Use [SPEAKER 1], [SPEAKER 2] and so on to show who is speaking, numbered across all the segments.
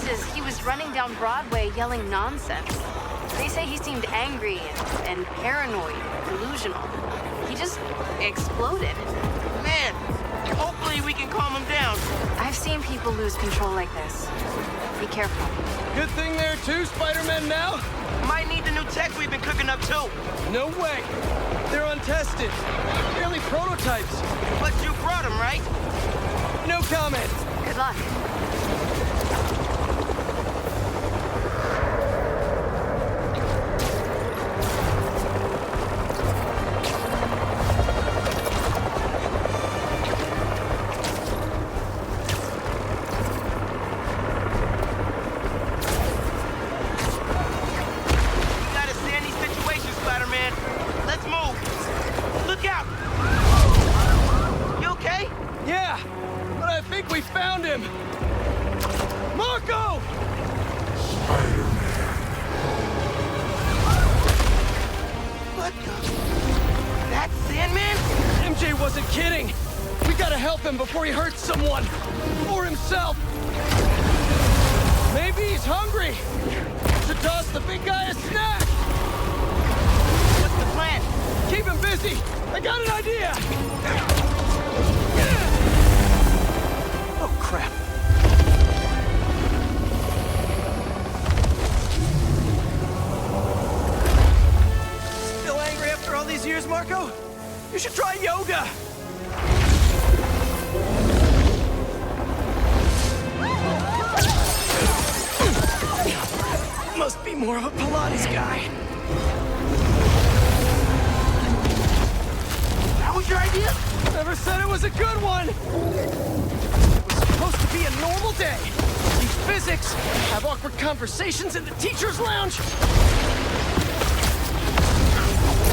[SPEAKER 1] is he was running down Broadway yelling nonsense. They say he seemed angry and paranoid, delusional. He just exploded.
[SPEAKER 2] Man, hopefully we can calm him down.
[SPEAKER 1] I've seen people lose control like this. Be careful.
[SPEAKER 3] Good thing there are two Spider-Men now?
[SPEAKER 2] Might need the new tech we've been cooking up too.
[SPEAKER 3] No way. They're untested. Barely prototypes.
[SPEAKER 2] But you brought them, right?
[SPEAKER 3] No comment.
[SPEAKER 1] Good luck.
[SPEAKER 2] That's Sandman?
[SPEAKER 3] MJ wasn't kidding. We gotta help him before he hurts someone. Or himself. Maybe he's hungry. Should toss the big guy a snack.
[SPEAKER 2] What's the plan?
[SPEAKER 3] Keep him busy. I got an idea. Oh, crap. Still angry after all these years, Marco? You should try yoga. Must be more of a Pilates guy.
[SPEAKER 2] That was your idea?
[SPEAKER 3] Never said it was a good one. It was supposed to be a normal day. Teach physics, have awkward conversations in the teacher's lounge.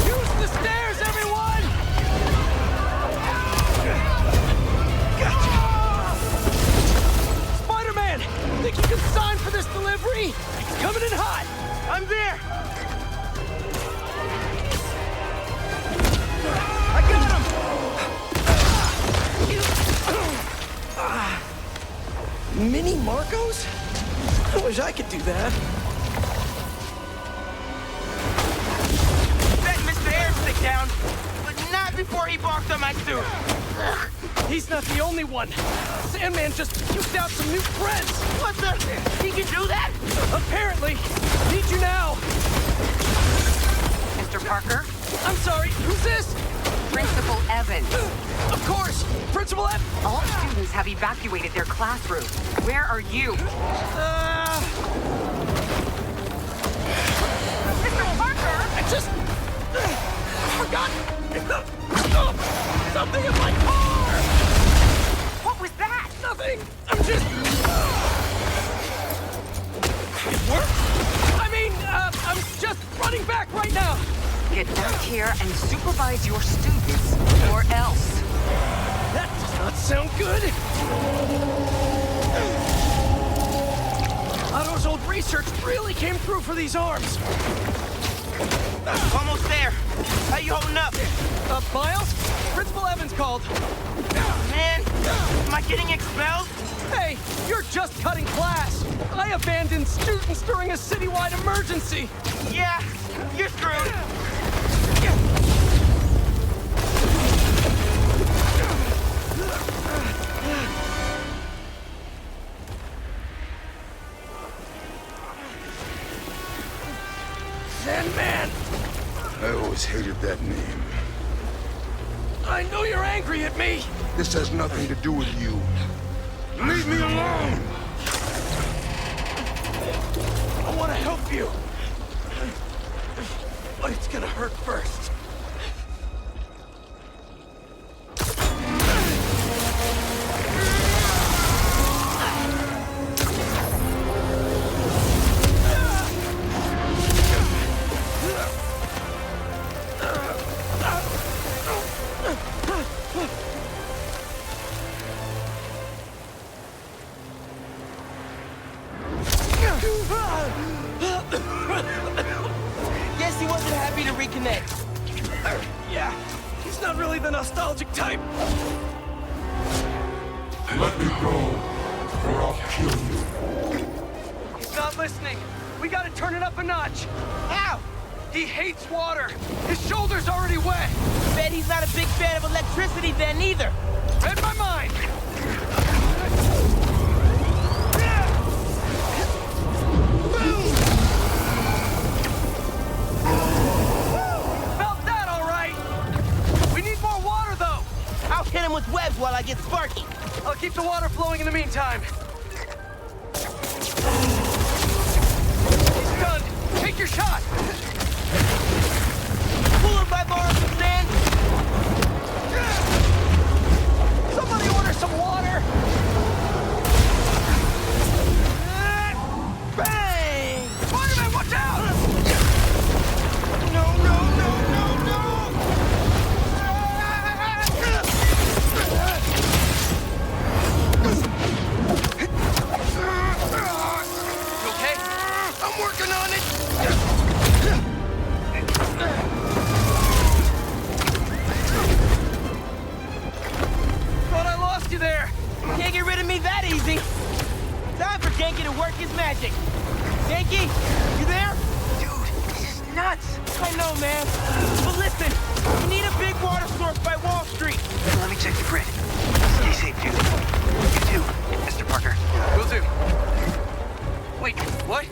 [SPEAKER 3] Use the stairs, everyone! Gotcha! Spider-Man, think you can sign for this delivery? It's coming in hot.
[SPEAKER 2] I'm there.
[SPEAKER 3] I got him! Mini Marcos? I wish I could do that.
[SPEAKER 2] Bet Mr. Air stick down, but not before he barked on my suit.
[SPEAKER 3] He's not the only one. Sandman just puked out some new friends.
[SPEAKER 2] What the? He can do that?
[SPEAKER 3] Apparently. Need you now.
[SPEAKER 4] Mr. Parker?
[SPEAKER 3] I'm sorry, who's this?
[SPEAKER 4] Principal Evans.
[SPEAKER 3] Of course, Principal Evans.
[SPEAKER 4] All students have evacuated their classrooms. Where are you? Mr. Parker!
[SPEAKER 3] I just... forgot... something in my car!
[SPEAKER 4] What was that?
[SPEAKER 3] Nothing. I'm just... It worked? I mean, I'm just running back right now.
[SPEAKER 4] Get back here and supervise your students, or else.
[SPEAKER 3] That does not sound good. Otto's old research really came through for these arms.
[SPEAKER 2] Almost there. How you holding up?
[SPEAKER 3] Miles? Principal Evans called.
[SPEAKER 2] Man, am I getting expelled?
[SPEAKER 3] Hey, you're just cutting class. I abandoned students during a citywide emergency.
[SPEAKER 2] Yeah, you're screwed.
[SPEAKER 3] Sandman!
[SPEAKER 5] I always hated that name.
[SPEAKER 3] I know you're angry at me.
[SPEAKER 5] This has nothing to do with you. Leave me alone!
[SPEAKER 3] I want to help you. But it's gonna hurt first.
[SPEAKER 2] Guess he wasn't happy to reconnect.
[SPEAKER 3] Yeah, he's not really the nostalgic type.
[SPEAKER 5] Let me go, or I'll kill you.
[SPEAKER 3] listening. We gotta turn it up a notch.
[SPEAKER 2] How?
[SPEAKER 3] He hates water. His shoulder's already wet.
[SPEAKER 2] Bet he's not a big fan of electricity then either.
[SPEAKER 3] Read my mind. Felt that all right. We need more water, though.
[SPEAKER 2] I'll hit him with webs while I get Sparky.
[SPEAKER 3] I'll keep the water flowing in the meantime. He's done. Take your shot.
[SPEAKER 2] Pull him by borrow some sand.
[SPEAKER 3] Somebody order some water.
[SPEAKER 2] Bang!
[SPEAKER 3] Spider-Man, watch out!
[SPEAKER 2] No, no, no, no, no!
[SPEAKER 3] You okay?
[SPEAKER 2] I'm working on it!
[SPEAKER 3] Thought I lost you there.
[SPEAKER 2] Can't get rid of me that easy. Time for Genki to work his magic. Genki, you there?
[SPEAKER 4] Dude, this is nuts.
[SPEAKER 2] I know, man. But listen, we need a big water source by Wall Street.
[SPEAKER 4] Let me check the grid. Stay safe, dude. You too, Mr. Parker.
[SPEAKER 3] Will do. Wait, what?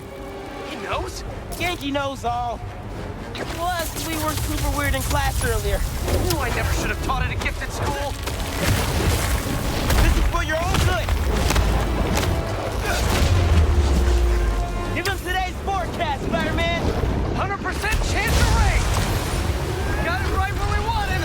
[SPEAKER 3] He knows?
[SPEAKER 2] Genki knows all. Plus, we were super weird in class earlier.
[SPEAKER 3] Knew I never should have taught at a gifted school.
[SPEAKER 2] This is for your own good. Give him today's forecast, Spider-Man.
[SPEAKER 3] 100% chance of rain. Got it right where we want him.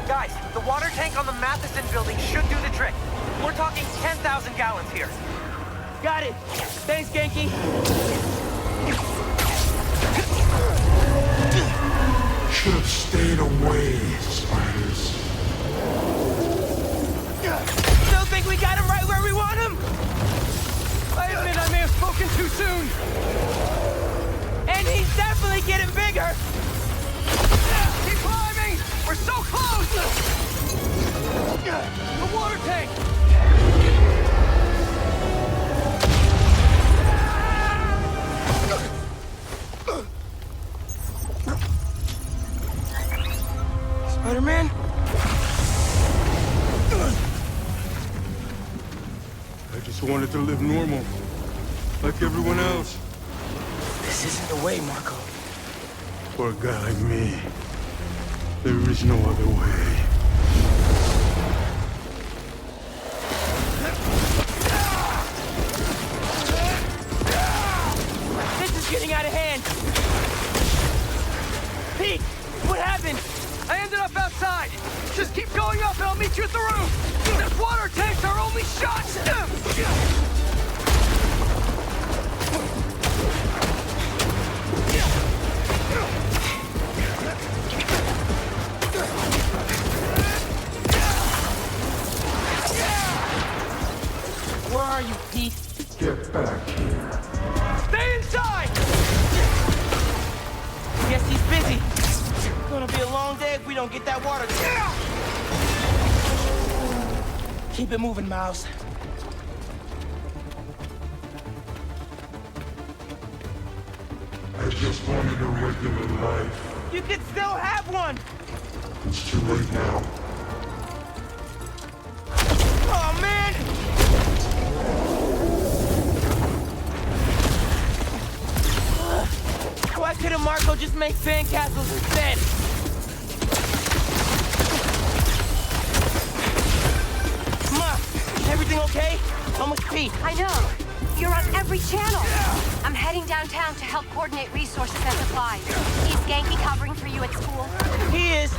[SPEAKER 3] Guys, the water tank on the Matheson building should do the trick. We're talking 10,000 gallons here.
[SPEAKER 2] Got it. Thanks, Genki.
[SPEAKER 5] Should have stayed away, spiders.
[SPEAKER 2] Still think we got him right where we want him?
[SPEAKER 3] I admit I may have spoken too soon.
[SPEAKER 2] And he's definitely getting bigger.
[SPEAKER 3] Keep climbing! We're so close! The water tank!
[SPEAKER 2] Spider-Man?
[SPEAKER 5] I just wanted to live normal, like everyone else.
[SPEAKER 2] This isn't the way, Marco.
[SPEAKER 5] For a guy like me, there is no other way.
[SPEAKER 2] This is getting out of hand. Pete, what happened?
[SPEAKER 3] I ended up outside. Just keep going up and I'll meet you at the roof. This water tank's our only shot.
[SPEAKER 2] Where are you, Pete?
[SPEAKER 5] Get back here.
[SPEAKER 3] Stay inside!
[SPEAKER 2] Guess he's busy. Gonna be a long day if we don't get that water. Keep it moving, Miles.
[SPEAKER 5] I just wanted a regular life.
[SPEAKER 2] You could still have one.
[SPEAKER 5] It's too late now.
[SPEAKER 2] Oh, man! Why couldn't Marco just make sandcastles instead? Ma, everything okay? Almost Pete.
[SPEAKER 1] I know. You're on every channel. I'm heading downtown to help coordinate resources and supplies. Is Genki covering for you at school?
[SPEAKER 2] He is.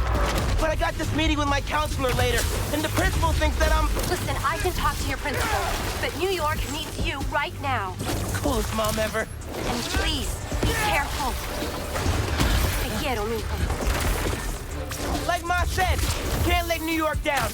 [SPEAKER 2] But I got this meeting with my counselor later, and the principal thinks that I'm...
[SPEAKER 1] Listen, I can talk to your principal, but New York needs you right now.
[SPEAKER 2] coolest mom ever.
[SPEAKER 1] And please, be careful. Te quiero, mijo.
[SPEAKER 2] Like Ma said, can't let New York down.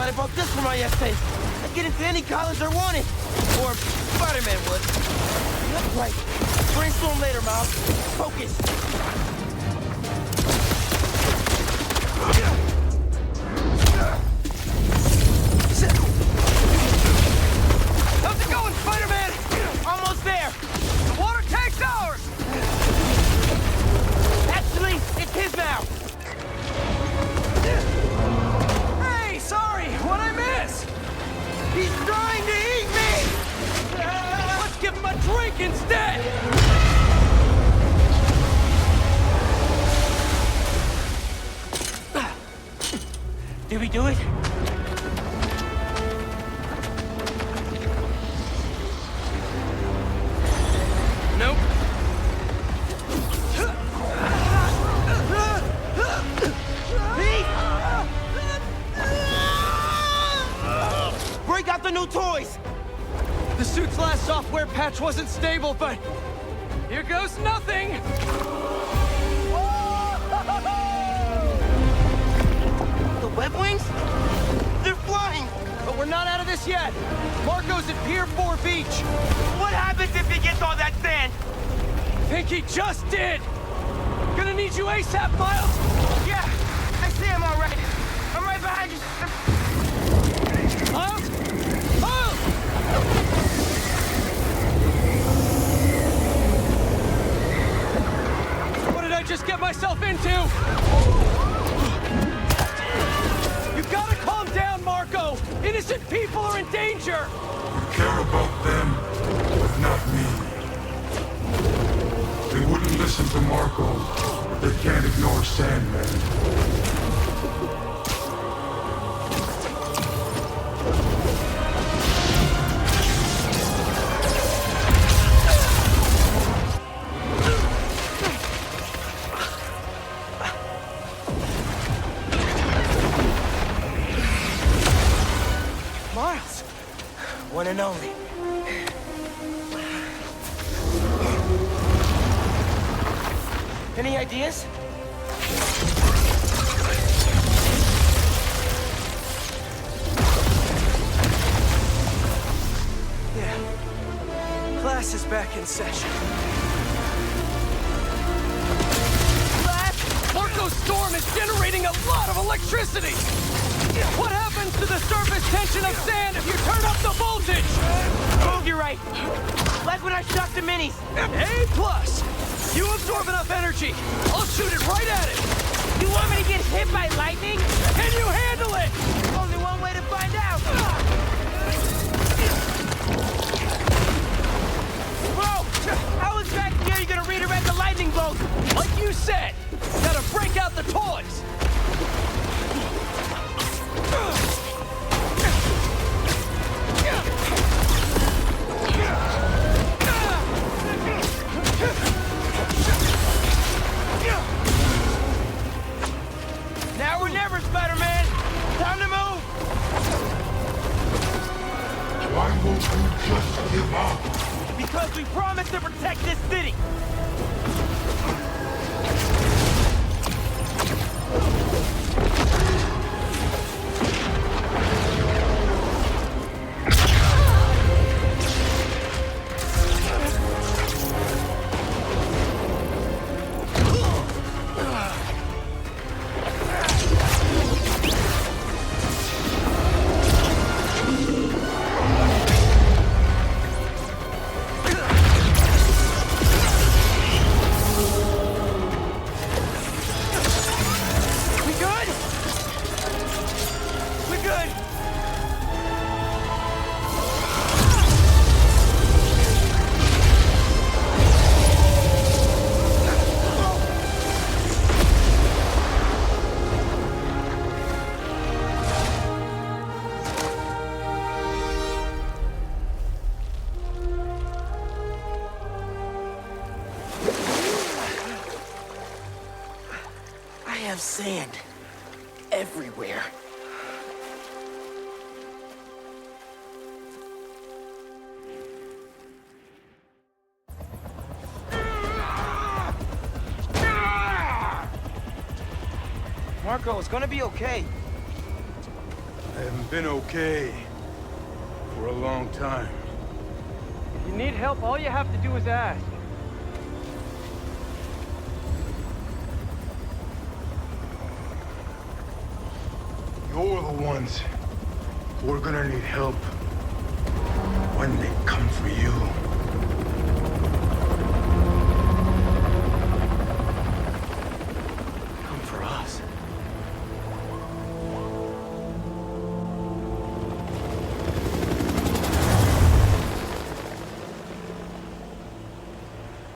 [SPEAKER 2] glad I brought this for my essay. I'd get into any college I wanted. Or Spider-Man would. That's right. Brainstorm later, Miles. Focus.
[SPEAKER 3] How's it going, Spider-Man?
[SPEAKER 2] Almost there.
[SPEAKER 3] The water tank's ours!
[SPEAKER 2] Actually, it's his now.
[SPEAKER 3] Hey, sorry, what'd I miss?
[SPEAKER 2] He's trying to eat me!
[SPEAKER 3] Let's give him a drink instead!
[SPEAKER 2] Did we do it?
[SPEAKER 3] Nope.
[SPEAKER 2] Pete! Break out the new toys!
[SPEAKER 3] The suit's last software patch wasn't stable, but here goes nothing!
[SPEAKER 2] The web wings? They're flying!
[SPEAKER 3] But we're not out of this yet. Marco's at Pier 4 Beach.
[SPEAKER 2] What happens if he gets all that sand?
[SPEAKER 3] Think he just did. Gonna need you ASAP, Miles.
[SPEAKER 2] Yeah, I see him all right. I'm right behind you.
[SPEAKER 3] Miles? Miles! What did I just get myself into? You gotta calm down, Marco. Innocent people are in danger.
[SPEAKER 5] You care about them, but not me. They wouldn't listen to Marco, but they can't ignore Sandman.
[SPEAKER 3] Miles!
[SPEAKER 2] One and only. Any ideas?
[SPEAKER 3] Yeah. Class is back in session. Marco's storm is generating a lot of electricity! What happens to the surface tension of sand if you turn up the voltage?
[SPEAKER 2] Oh, you're right. Like when I shot the minis.
[SPEAKER 3] A+. You absorb enough energy. I'll shoot it right at it.
[SPEAKER 2] You want me to get hit by lightning?
[SPEAKER 3] Can you handle it?
[SPEAKER 2] Only one way to find out. Bro, how exactly are you gonna redirect the lightning bolt?
[SPEAKER 3] Like you said, gotta break out the toys.
[SPEAKER 2] Now or never, Spider-Man. Time to move.
[SPEAKER 5] Why won't you just give up?
[SPEAKER 2] Because we promised to protect this city. I have sand everywhere. Marco, it's gonna be okay.
[SPEAKER 5] I haven't been okay for a long time.
[SPEAKER 3] If you need help, all you have to do is ask.
[SPEAKER 5] You're the ones who are gonna need help when they come for you.